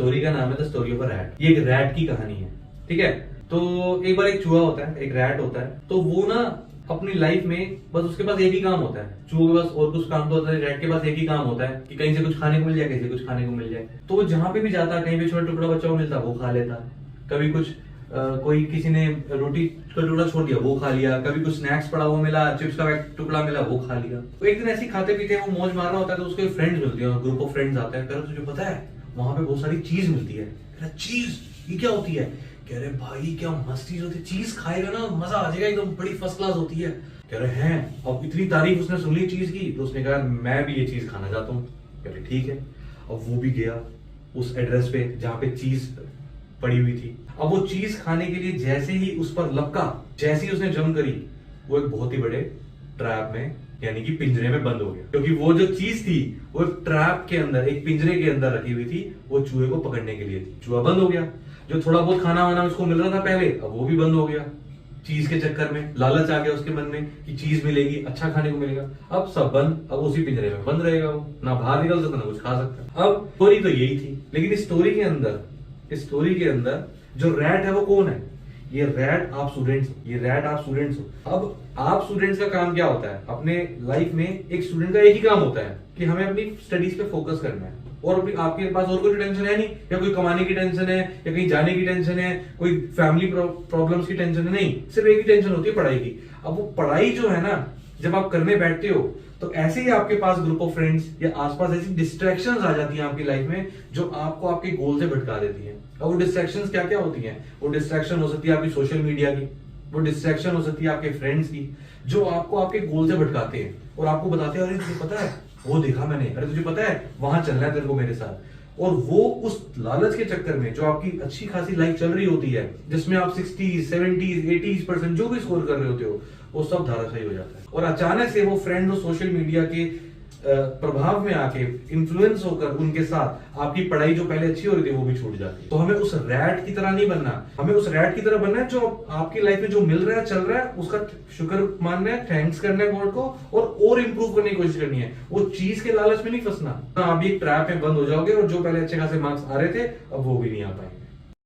Story का नाम है the story of a rat. ये एक रैट की कहानी है, ठीक है। तो एक बार एक चूहा होता है, एक रैट होता है। तो वो ना अपनी लाइफ में बस उसके पास एक ही काम होता है। चूहे के पास और कुछ काम तो होता है, रैट के पास एक ही काम होता है कि कहीं से कुछ खाने को मिल जाए, कहीं से कुछ खाने को मिल जाए। तो वो जहां पे भी जाता, कहीं भी छोटा टुकड़ा बच्चा को मिलता वो खा लेता। कभी कुछ कोई किसी ने रोटी का टुकड़ा छोड़ दिया वो खा लिया। कभी कुछ स्नैक्स पड़ा हुआ मिला, चिप्स का एक टुकड़ा मिला वो खा लिया। तो एक दिन ऐसे ही खाते पीते वो मौज मार रहा होता है। तो उसके फ्रेंड्स मिलते हैं, ग्रुप ऑफ फ्रेंड्स आते हैं। कह रहे तुझे पता है वहां पे बहुत सारी चीज मिलती है। कह रहा चीज, ये क्या होती है? कह रहे भाई क्या मस्त चीज होती है, चीज खाएगा ना मजा आ जाएगा, एकदम बड़ी फर्स्ट क्लास होती है। कह रहे हैं। अब इतनी तारीफ उसने सुन ली चीज की तो उसने कहा मैं भी ये चीज खाना चाहता हूँ। कह रहे ठीक है। अब वो भी गया उस एड्रेस पे जहाँ पे चीज पड़ी हुई थी। अब वो चीज खाने के लिए जैसे ही उस पर लपका, जैसे ही उसने जंप करी, वो एक बहुत ही बड़े ट्रैप में यानी कि पिंजरे में बंद हो गया। क्योंकि वो जो चीज थी वो एक ट्रैप के अंदर, एक पिंजरे के अंदर रखी हुई थी, वो चूहे को पकड़ने के लिए थी। चूहा बंद हो गया। जो थोड़ा बहुत खाना वाना उसको मिल रहा था पहले, अब वो भी बंद हो गया। चीज के चक्कर में लालच आ गया उसके मन में कि चीज मिलेगी, अच्छा खाने को मिलेगा। अब सब बंद, अब उसी पिंजरे में बंद रहेगा वो, ना बाहर निकल सकता ना कुछ खा सकता। अब स्टोरी तो यही थी, लेकिन इस स्टोरी के अंदर जो रैट है वो कौन है? ये रैट आप स्टूडेंट्स हो, ये रैट आप स्टूडेंट्स हो। अब आप स्टूडेंट्स का काम क्या होता है? अपने लाइफ में एक स्टूडेंट का एक ही काम होता है कि हमें अपनी स्टडीज पे फोकस करना है। और अपनी आपके पास और कोई टेंशन है नहीं, या कोई कमाने की टेंशन है, या कहीं जाने की टेंशन है, कोई फैमिली प्रॉब्लम्स की टेंशन है, नहीं, सिर्फ एक ही टेंशन होती है, पढ़ाई की। अब वो पढ़ाई जो है ना, जब आप करने बैठते हो तो ऐसे ही आपके पास ग्रुप ऑफ फ्रेंड्स या आसपास ऐसी डिस्ट्रैक्शंस आ जाती हैं आपकी लाइफ में जो आपको आपके गोल से भटका देती हैं। अब वो डिस्ट्रैक्शंस क्या क्या होती हैं? वो डिस्ट्रैक्शन हो सकती है आपकी सोशल मीडिया की, वो डिस्ट्रैक्शन हो सकती है आपके फ्रेंड्स की, जो आपको आपके गोल से भटकाते हैं और आपको बताते हैं अरे तुझे पता है वो देखा मैंने, अरे तुझे पता है वहां चलना है तेरे को मेरे साथ। और वो उस लालच के चक्कर में जो आपकी अच्छी खासी लाइफ चल रही होती है, जिसमें आप 60, 70, 80% जो भी स्कोर कर रहे होते हो, वो सब धाराशायी हो जाता है। और अचानक से वो फ्रेंड और सोशल मीडिया के प्रभाव में आके इन्फ्लुएंस होकर उनके साथ आपकी पढ़ाई जो पहले अच्छी हो रही थी वो भी छूट जाती है। तो हमें उस रैट की तरह नहीं बनना, हमें उस रैट की तरह बनना है जो आपकी लाइफ में जो मिल रहा है, चल रहा है, उसका शुक्र मानना है, थैंक्स करना है गॉड को, और इंप्रूव करने की कोशिश करनी है। वो चीज के लालच में नहीं फंसना। आप एक ट्रैप में बंद हो जाओगे और जो पहले अच्छे खासे मार्क्स आ रहे थे अब वो भी नहीं आ पाएंगे।